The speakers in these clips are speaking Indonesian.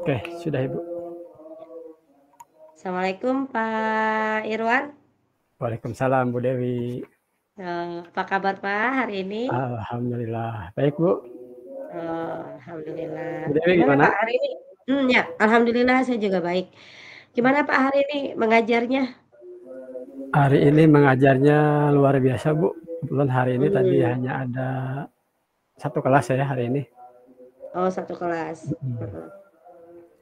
Oke, sudah Ibu. Assalamualaikum Pak Irwan. Waalaikumsalam Bu Dewi. Apa kabar Pak hari ini? Alhamdulillah. Baik Bu. Alhamdulillah. Bu Dewi Gimana gimana? Pak hari ini? Ya, alhamdulillah saya juga baik. Gimana Pak hari ini mengajarnya? Hari ini mengajarnya luar biasa Bu. Kebetulan hari ini tadi Hmm. hanya ada satu kelas ya hari ini. Oh, satu kelas.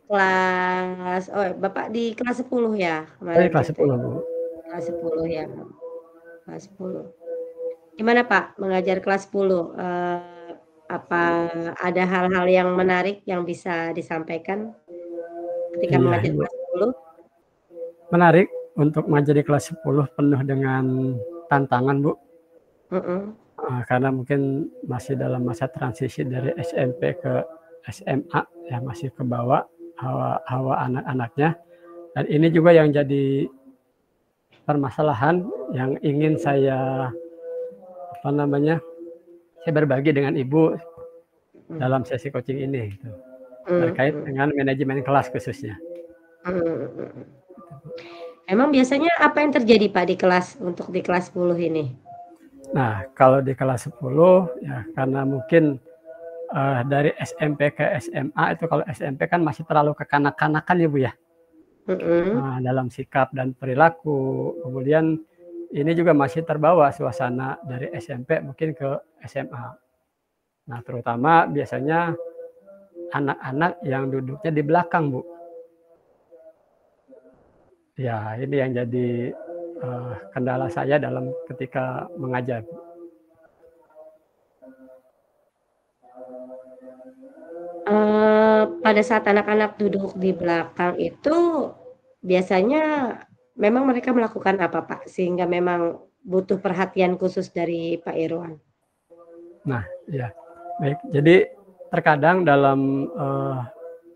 Kelas, Bapak di kelas 10 ya Tadi kemarin kelas ceritanya? 10 Bu. Kelas 10 ya, kelas 10. Gimana Pak mengajar kelas 10? Apa ada hal-hal yang menarik yang bisa disampaikan ketika Iya mengajar Ibu. kelas 10? Menarik untuk mengajar di kelas 10 penuh dengan tantangan Bu. Mhm. Karena mungkin masih dalam masa transisi dari SMP ke SMA ya, masih ke bawah hawa anak-anaknya. Dan ini juga yang jadi permasalahan yang ingin saya saya berbagi dengan Ibu Mhm. dalam sesi coaching ini gitu, terkait Mhm. dengan manajemen kelas khususnya. Mhm. Emang biasanya apa yang terjadi Pak di kelas untuk di kelas 10 ini? Nah, kalau di kelas 10 ya karena mungkin dari SMP ke SMA itu, kalau SMP kan masih terlalu kekanak-kanakan ya Bu ya, Mhm. dalam sikap dan perilaku. Kemudian ini juga masih terbawa suasana dari SMP mungkin ke SMA. Nah, terutama biasanya anak-anak yang duduknya di belakang Bu. Ya, ini yang jadi kendala saya dalam ketika mengajar. Pada saat anak-anak duduk di belakang itu biasanya memang mereka melakukan apa Pak? Sehingga memang butuh perhatian khusus dari Pak Irwan? Nah, ya, baik. Jadi terkadang dalam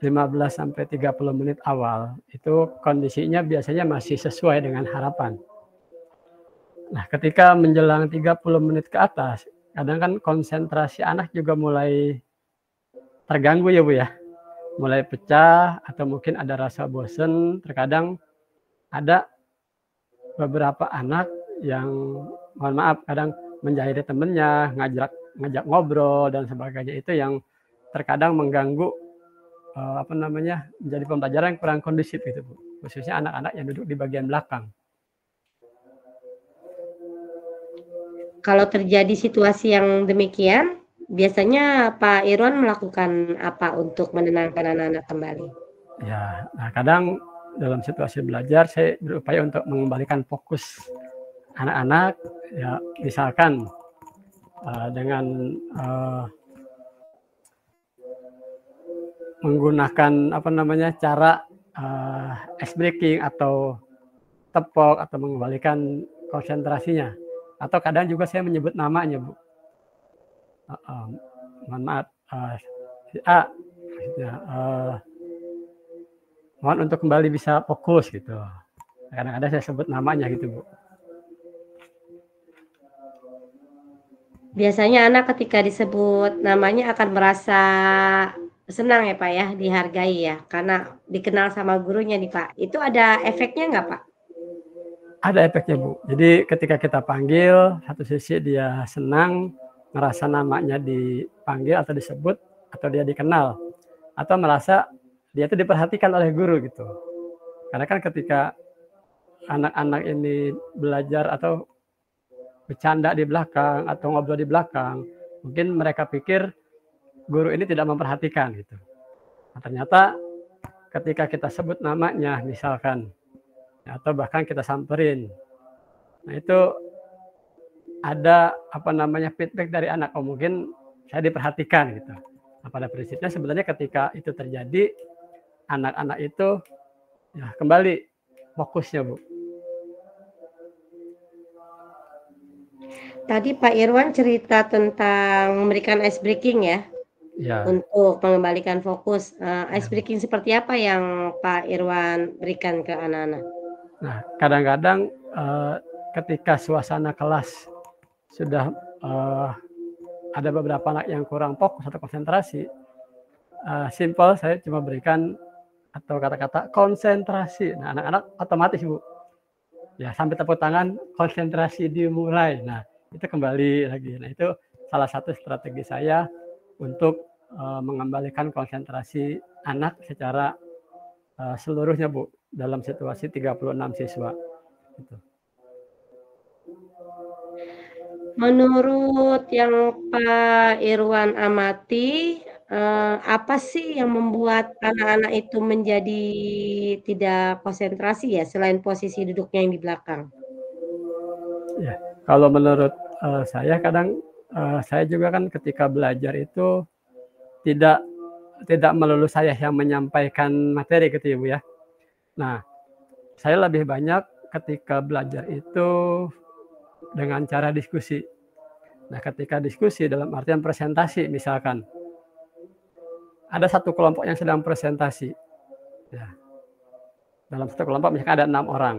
15 sampai 30 menit awal itu kondisinya biasanya masih sesuai dengan harapan. Nah, ketika menjelang 30 menit ke atas, kadang kan konsentrasi anak juga mulai terganggu ya Bu ya. Mulai pecah atau mungkin ada rasa bosen. Terkadang ada beberapa anak yang mohon maaf kadang menjahili temennya, ngajak ngobrol dan sebagainya, itu yang terkadang mengganggu menjadi pembelajaran yang kurang kondusif itu Bu. Khususnya anak-anak yang duduk di bagian belakang. Kalau terjadi situasi yang demikian, biasanya Pak Irwan melakukan apa untuk menenangkan anak-anak kembali? Ya, nah kadang dalam situasi belajar saya berupaya untuk mengembalikan fokus anak-anak ya, misalkan dengan menggunakan cara ice breaking atau tepok atau mengembalikan konsentrasinya. Atau kadang juga saya menyebut namanya Bu. Mohon maaf, si A, maksudnya, mohon untuk kembali bisa fokus gitu. Kadang-kadang saya sebut namanya gitu Bu. Biasanya anak ketika disebut namanya akan merasa senang ya Pak ya, dihargai ya, karena dikenal sama gurunya nih Pak. Itu ada efeknya nggak Pak? Ada efeknya Bu. Jadi ketika kita panggil, satu sisi dia senang, ngerasa namanya dipanggil atau disebut, atau dia dikenal, atau merasa dia itu diperhatikan oleh guru gitu. Karena kan ketika anak-anak ini belajar atau bercanda di belakang atau ngobrol di belakang, mungkin mereka pikir guru ini tidak memperhatikan gitu. Nah, ternyata ketika kita sebut namanya misalkan, atau bahkan kita samperin, nah itu ada feedback dari anak, oh mungkin saya diperhatikan gitu. Nah, pada prinsipnya sebenarnya ketika itu terjadi, anak-anak itu ya kembali fokusnya Bu. Tadi Pak Irwan cerita tentang memberikan ice breaking ya, Ya, untuk mengembalikan fokus. ya. Ice breaking seperti apa yang Pak Irwan berikan ke anak-anak? Nah, kadang-kadang ketika suasana kelas sudah ada beberapa anak yang kurang fokus atau konsentrasi, simple saya cuma berikan atau kata-kata konsentrasi. Nah, anak-anak otomatis, Bu. Ya, sampai tepuk tangan, konsentrasi dimulai. Nah, itu kembali lagi. Nah, itu salah satu strategi saya untuk mengembalikan konsentrasi anak secara seluruhnya, Bu, dalam situasi 36 siswa. Gitu. Menurut yang Pak Irwan amati, apa sih yang membuat anak-anak itu menjadi tidak konsentrasi ya, selain posisi duduknya yang di belakang? Ya, kalau menurut saya kadang saya juga kan ketika belajar itu tidak melulu saya yang menyampaikan materi gitu ya, Bu ya. Nah, saya lebih banyak ketika belajar itu dengan cara diskusi. Nah, ketika diskusi dalam artian presentasi misalkan, ada satu kelompok yang sedang presentasi. Ya. Dalam satu kelompok misalkan ada 6 orang.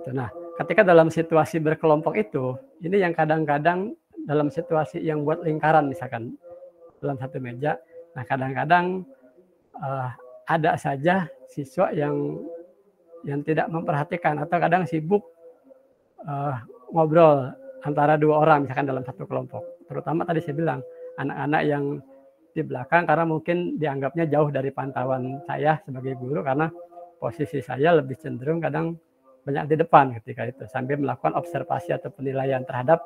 Nah, ketika dalam situasi berkelompok itu, ini yang kadang-kadang dalam situasi yang buat lingkaran misalkan dalam satu meja, nah kadang-kadang ada saja siswa yang tidak memperhatikan atau kadang sibuk ngobrol antara 2 orang misalkan dalam satu kelompok. Terutama tadi saya bilang anak-anak yang di belakang karena mungkin dianggapnya jauh dari pantauan saya sebagai guru karena posisi saya lebih cenderung kadang banyak di depan ketika itu sambil melakukan observasi atau penilaian terhadap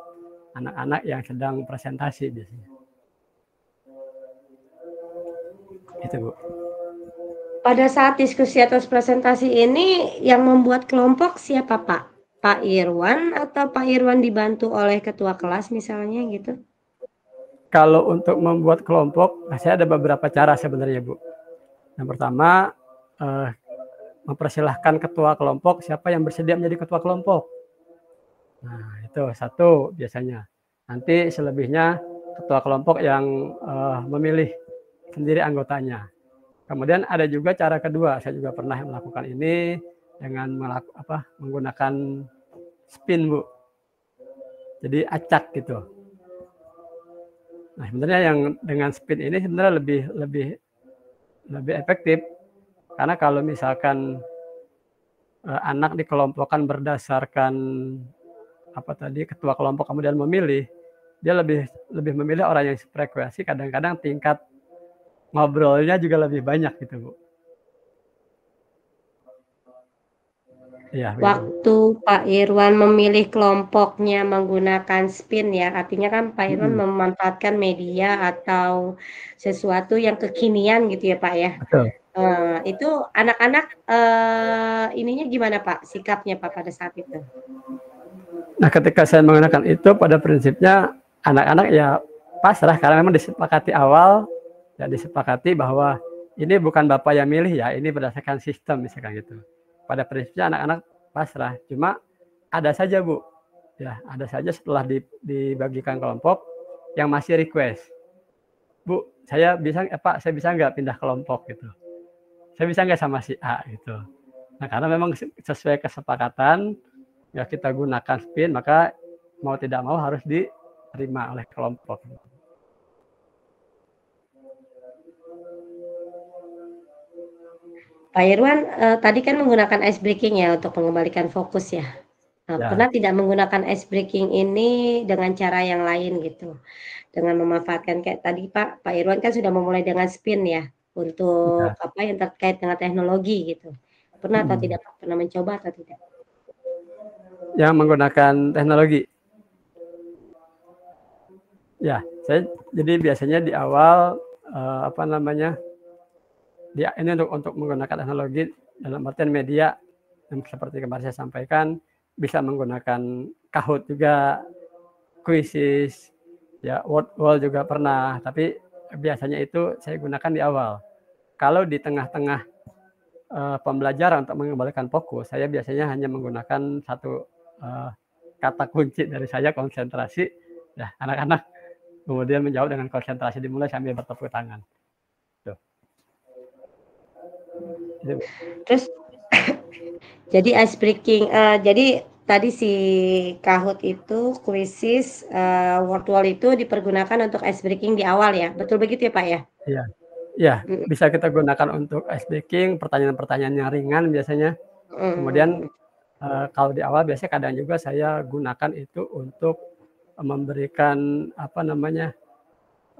anak-anak yang sedang presentasi biasanya. Itu, Bu. Pada saat diskusi atau presentasi ini yang membuat kelompok siapa, Pak? Pak Irwan atau Pak Irwan dibantu oleh ketua kelas misalnya gitu? Kalau untuk membuat kelompok, saya ada beberapa cara sebenarnya, Bu. Yang pertama, mempersilahkan ketua kelompok siapa yang bersedia menjadi ketua kelompok. Nah, itu satu biasanya. Nanti selebihnya ketua kelompok yang memilih sendiri anggotanya. Kemudian ada juga cara kedua, saya juga pernah melakukan ini dengan menggunakan spin, Bu. Jadi acak gitu. Nah, sebenarnya yang dengan spin ini sebenarnya lebih efektif karena kalau misalkan anak dikelompokkan berdasarkan ketua kelompok kemudian memilih, dia lebih memilih orang yang frekuensi, kadang-kadang tingkat ngobrolnya juga lebih banyak gitu, Bu. Ya, waktu Pak Irwan memilih kelompoknya menggunakan spin ya, artinya kan Pak Irwan memanfaatkan media atau sesuatu yang kekinian gitu ya Pak ya. Betul. Itu anak-anak ininya gimana Pak, sikapnya Pak pada saat itu? Nah, ketika saya menggunakan itu pada prinsipnya anak-anak ya pasrah karena memang disepakati awal, ya disepakati bahwa ini bukan Bapak yang milih ya, ini berdasarkan sistem misalkan gitu. Pada prinsipnya anak-anak pasrah, cuma ada saja, Bu. Ya, ada saja setelah dibagikan kelompok yang masih request. Bu, saya bisa Pak, saya bisa nggak pindah kelompok gitu. Saya bisa nggak sama si A gitu. Nah, karena memang sesuai kesepakatan ya kita gunakan spin, maka mau tidak mau harus diterima oleh kelompok. Pak Irwan tadi kan menggunakan ice breaking ya untuk mengembalikan fokus ya. Ya. Pernah tidak menggunakan ice breaking ini dengan cara yang lain gitu? Dengan memanfaatkan kayak tadi Pak Irwan kan sudah memulai dengan spin ya untuk yang terkait dengan teknologi gitu. Pernah atau tidak Pak? Pernah mencoba atau tidak? Yang menggunakan teknologi. Ya, saya jadi biasanya di awal ini untuk menggunakan teknologi dalam artian media yang seperti kemarin saya sampaikan bisa menggunakan Kahoot juga, Quizzes, ya Word juga pernah, tapi biasanya itu saya gunakan di awal. Kalau di tengah-tengah pembelajaran untuk mengembalikan fokus, saya biasanya hanya menggunakan satu kata kunci dari saya, konsentrasi. Ya, anak-anak kemudian menjawab dengan konsentrasi dimulai sambil bertepuk tangan. Tuh. Terus jadi ice breaking, jadi tadi si Kahoot itu, Quizzes, Word Wall itu dipergunakan untuk ice breaking di awal ya? Betul begitu ya Pak ya? Iya, Ya, Mhm, bisa kita gunakan untuk ice breaking, pertanyaan-pertanyaan yang ringan biasanya. Kemudian, mhm, kalau di awal biasanya kadang juga saya gunakan itu untuk memberikan, apa namanya,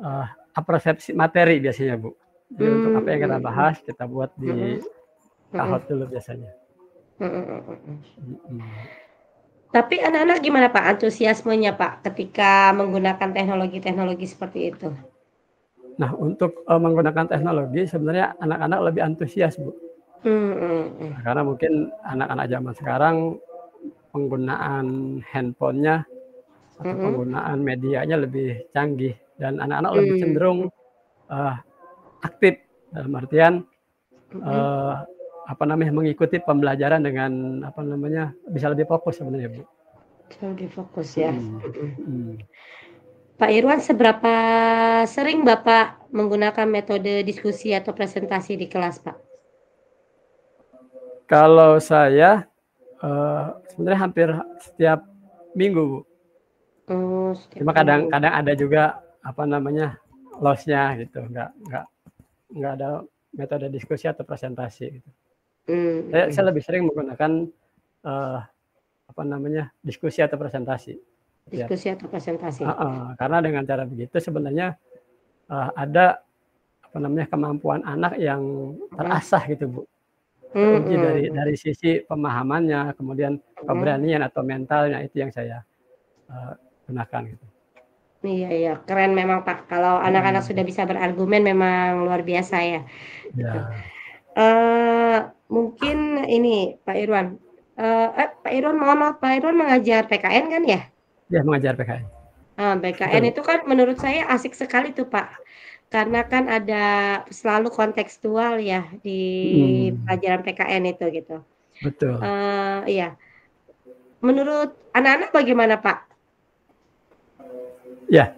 eee, apresiasi materi biasanya, Bu. Jadi untuk apa yang kita mhm, bahas, kita buat mhm, di mhm, Kahoot dulu biasanya. mhm, mhm, mhm. Mhm. Tapi anak-anak gimana Pak, antusiasmenya Pak, ketika menggunakan teknologi-teknologi seperti itu? Nah, untuk, menggunakan teknologi sebenarnya anak-anak lebih antusias, Bu. Mhm, mhm, Karena mungkin anak-anak zaman sekarang penggunaan handphone-nya atau mhm, penggunaan medianya lebih canggih dan anak-anak lebih cenderung, mmm, eee, aktif dalam artian, mhm, eee, apa namanya, mengikuti pembelajaran dengan, apa namanya, bisa lebih fokus sebenarnya, Bu. jauh lebih fokus ya, Mhm, mhm. mhm. Pak Irwan, seberapa sering Bapak menggunakan metode diskusi atau presentasi di kelas, Pak? Kalau saya, sebenarnya hampir setiap minggu, Bu. Oh, setiap Cuma minggu. kadang-kadang ada juga, apa namanya, loss-nya gitu, nggak ada metode diskusi atau presentasi gitu. Saya Mhm, lebih sering menggunakan, eee, apa namanya, diskusi atau presentasi. Ya, diskusi atau presentasi? heeh, karena dengan cara begitu sebenarnya, ada, apa namanya, kemampuan anak yang Mhm, terasah gitu, Bu. Teruji mhm, dari sisi pemahamannya, kemudian mhm. keberanian atau mentalnya itu yang saya, eee, gunakan gitu. Iya iya, keren memang, Pak. Kalau anak-anak Mhm, sudah bisa berargumen memang luar biasa ya, gitu. iya, Mungkin ini Pak Irwan, Pak Irwan mohon maaf, Pak Irwan mengajar PKN kan ya? iya mengajar PKN, betul, PKN Bu. itu kan menurut saya asik sekali tuh, Pak. Karena kan ada selalu kontekstual ya di Mhm, pelajaran PKN itu gitu. betul. Iya. Menurut anak-anak bagaimana, Pak? Ya,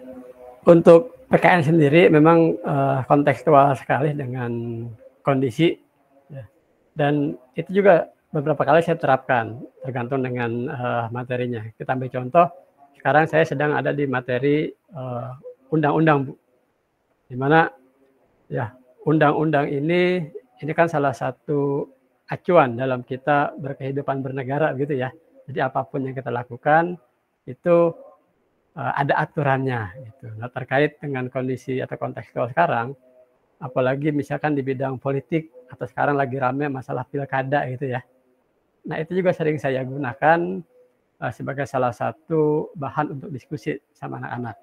untuk PKN sendiri memang, kontekstual sekali dengan kondisi ya, dan itu juga beberapa kali saya terapkan, tergantung dengan, materinya. Kita ambil contoh, sekarang saya sedang ada di materi, undang-undang, Bu, di mana ya undang-undang ini kan salah satu acuan dalam kita berkehidupan bernegara gitu ya. Jadi apapun yang kita lakukan itu ada aturannya gitu. Nah, terkait dengan kondisi atau kontekstual sekarang, apalagi misalkan di bidang politik atau sekarang lagi rame masalah pilkada gitu ya. Nah, itu juga sering saya gunakan, sebagai salah satu bahan untuk diskusi sama anak-anak.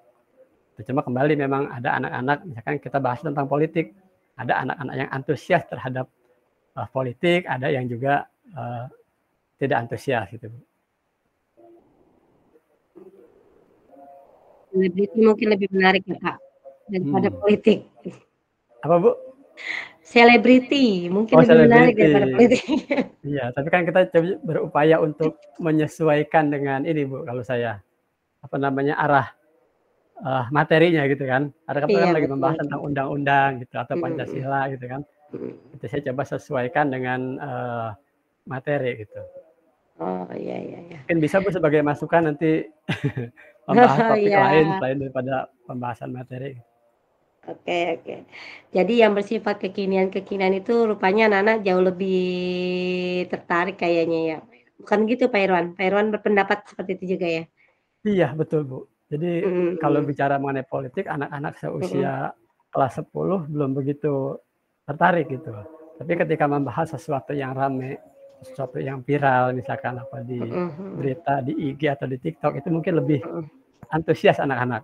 Cuma kembali memang ada anak-anak misalkan kita bahas tentang politik, ada anak-anak yang antusias terhadap, politik, ada yang juga, tidak antusias gitu. Selebriti mungkin lebih menarik ya, Kak, daripada Mhm. politik. Apa, Bu? Selebriti mungkin Oh, lebih menarik selebriti. daripada politik. Iya, tapi kan kita berupaya untuk menyesuaikan dengan ini, Bu, kalau saya, apa namanya, arah, materinya gitu kan. Karena kita Iya, kan lagi betul membahas betul. tentang undang-undang gitu atau Mhm, Pancasila gitu kan. mhm. Itu saya coba sesuaikan dengan, materi gitu. Oh, iya iya iya. Mungkin bisa, Bu, sebagai masukan nanti membahas Oh, topik lain iya. selain daripada pembahasan materi. Oke oke. Jadi yang bersifat kekinian-kekinian itu rupanya anak-anak jauh lebih tertarik kayaknya ya? Bukan gitu Pak Irwan? Pak Irwan berpendapat seperti itu juga ya? Iya, betul, Bu. Jadi Mhm kalau mhm. bicara mengenai politik, anak-anak Mhm seusia kelas 10 belum begitu tertarik gitu. Tapi ketika membahas sesuatu yang rame, sesuatu yang viral misalkan apa di mhm mhm berita, di IG atau di TikTok itu mungkin lebih mhm. antusias anak-anak.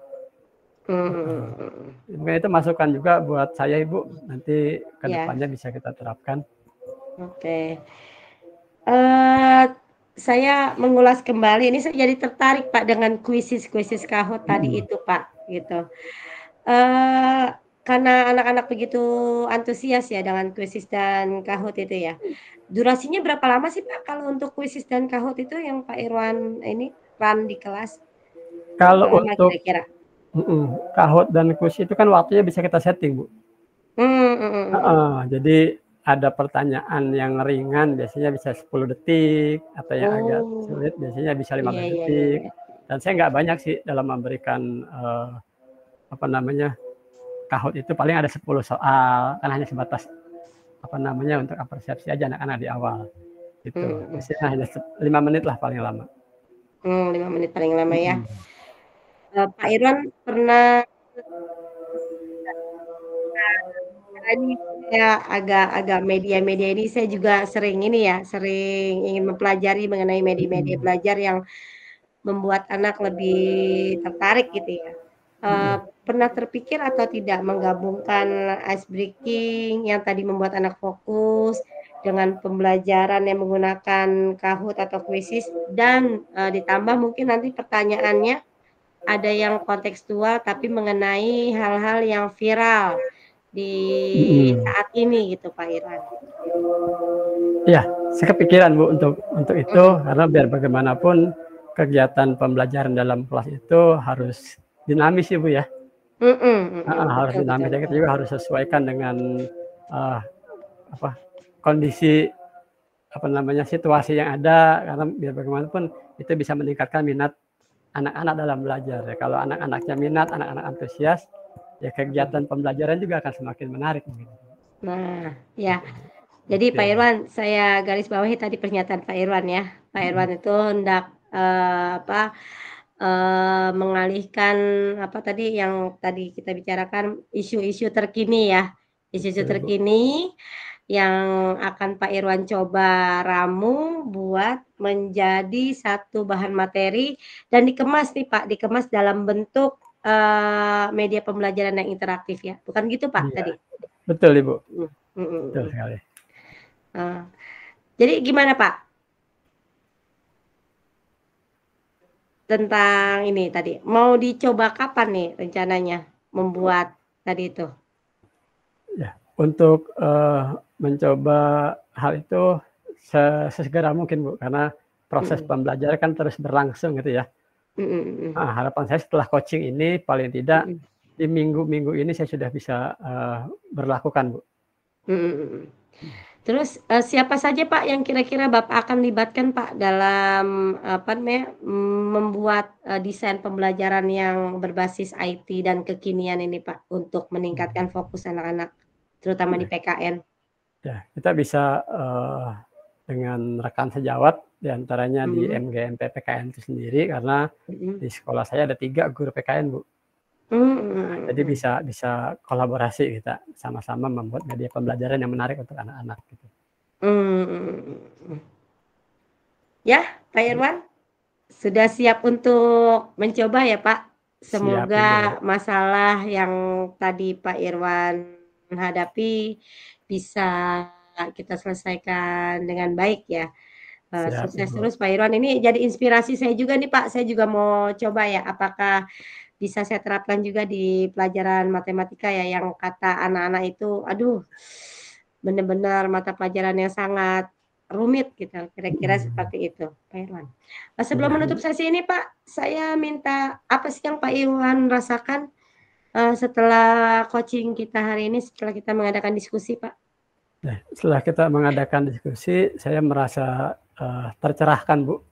Mmm, Heeh. mhm mhm. Mungkin itu masukan juga buat saya, Ibu, nanti ke Iya, depannya bisa kita terapkan. oke. Eee, saya mengulas kembali, ini saya jadi tertarik Pak dengan kuisis-kuisis Kahoot tadi Mhm. itu Pak, gitu. Eee, karena anak-anak begitu antusias ya dengan kuisis dan Kahoot itu ya. Durasinya berapa lama sih Pak kalau untuk kuisis dan Kahoot itu yang Pak Irwan ini run di kelas? Berapa Kalau lama untuk kira-kira? Kahoot dan kuis itu kan waktunya bisa kita setting, Bu. Mhm mhm. Heeh, jadi ada pertanyaan yang ringan biasanya bisa 10 detik, atau yang agak Oh, sulit biasanya bisa iya 15 iya iya detik. iya. Dan saya nggak banyak sih dalam memberikan, apa namanya, Kahoot itu paling ada 10 soal, kan hanya sebatas apa namanya untuk apresiasi aja anak-anak di awal. Gitu. Biasanya hanya 5 menit lah paling lama. 5 menit paling lama ya. Pak Irwan pernah ini saya agak media-media ini saya juga sering ini ya, sering ingin mempelajari mengenai media-media belajar yang membuat anak lebih tertarik gitu ya. Pernah terpikir atau tidak menggabungkan ice breaking yang tadi membuat anak fokus dengan pembelajaran yang menggunakan Kahoot atau Quizzes dan ditambah mungkin nanti pertanyaannya ada yang kontekstual tapi mengenai hal-hal yang viral di saat ini gitu Pak Irwan. Iya, saya kepikiran Bu untuk itu karena biar bagaimanapun kegiatan pembelajaran dalam kelas itu harus dinamis ya Bu ya. Harus dinamis, kita juga harus sesuaikan dengan kondisi apa namanya situasi yang ada karena biar bagaimanapun itu bisa meningkatkan minat anak-anak dalam belajar. Ya, kalau anak-anaknya minat, anak-anak antusias, ya kegiatan pembelajaran juga akan semakin menarik. Nah, ya. Jadi Pak Irwan, saya garis bawahi tadi pernyataan Pak Irwan ya. Pak Irwan itu hendak mengalihkan apa tadi yang tadi kita bicarakan isu-isu terkini ya. Isu-isu terkini yang akan Pak Irwan coba ramu buat menjadi satu bahan materi dan dikemas nih Pak, dikemas dalam bentuk media pembelajaran yang interaktif ya. Bukan gitu Pak tadi? Betul Ibu. Betul sekali. Jadi gimana Pak? Tentang ini tadi, mau dicoba kapan nih rencananya membuat tadi itu? Ya, untuk mencoba hal itu sesegera mungkin Bu, karena proses pembelajaran kan terus berlangsung gitu ya. Harapan saya setelah coaching ini paling tidak di minggu-minggu ini saya sudah bisa berlakukan Bu. Terus siapa saja Pak yang kira-kira Bapak akan libatkan Pak dalam apa namanya membuat desain pembelajaran yang berbasis IT dan kekinian ini Pak untuk meningkatkan fokus anak-anak terutama di PKN? Ya, kita bisa dengan rekan sejawat diantaranya di MGMP PKN itu sendiri karena di sekolah saya ada 3 guru PKN Bu. Jadi bisa kolaborasi kita sama-sama membuat media pembelajaran yang menarik untuk anak-anak gitu. Ya, Pak Irwan sudah siap untuk mencoba ya Pak. Semoga masalah yang tadi Pak Irwan hadapi bisa kita selesaikan dengan baik ya. Sukses terus Pak Irwan. Ini jadi inspirasi saya juga nih Pak. Saya juga mau coba ya. Apakah bisa saya terapkan juga di pelajaran matematika ya yang kata anak-anak itu, aduh, benar-benar mata pelajaran yang sangat rumit gitu. Kira-kira seperti itu, Pak Irwan. Sebelum menutup sesi ini Pak, saya minta apa sih yang Pak Irwan rasakan setelah coaching kita hari ini, setelah kita mengadakan diskusi Pak? Nah, setelah kita mengadakan diskusi, saya merasa tercerahkan Bu.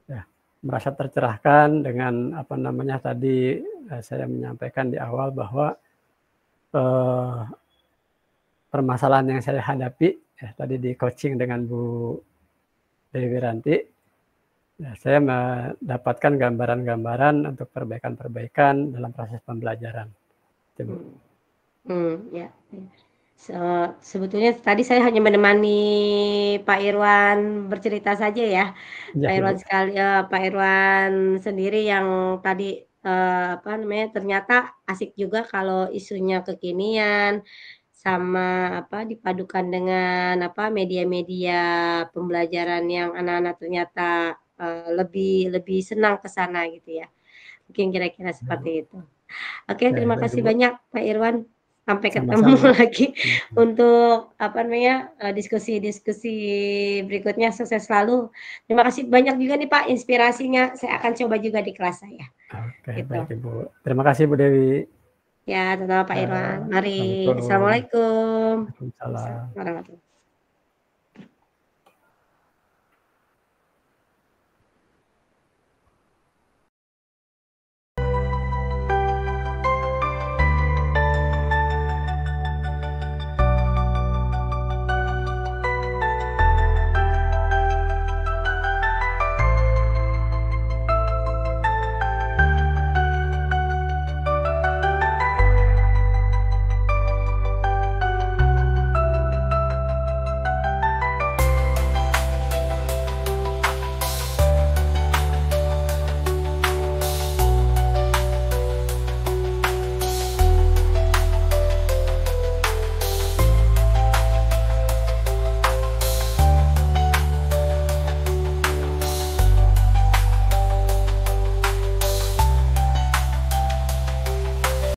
Ya, merasa tercerahkan dengan apa namanya tadi saya menyampaikan di awal bahwa permasalahan yang saya hadapi ya, tadi di coaching dengan Bu Dewi Ranti, ya, saya mendapatkan gambaran-gambaran untuk perbaikan-perbaikan dalam proses pembelajaran. Ya. Sebetulnya tadi saya hanya menemani Pak Irwan bercerita saja ya. Pak Irwan sendiri yang tadi apa namanya ternyata asik juga kalau isunya kekinian sama apa dipadukan dengan apa media-media pembelajaran yang anak-anak ternyata lebih senang ke sana gitu ya. Mungkin kira-kira seperti itu. Oke, terima kasih banyak Pak Irwan. Sampai ketemu lagi untuk apa namanya diskusi-diskusi berikutnya. Sukses selalu. Terima kasih banyak juga nih Pak inspirasinya. Saya akan coba juga di kelas saya. Oke, baik Ibu. Terima kasih Bu Dewi. Ya, sama Pak Irwan. Mari. Assalamualaikum. Waalaikumsalam. Warahmatullahi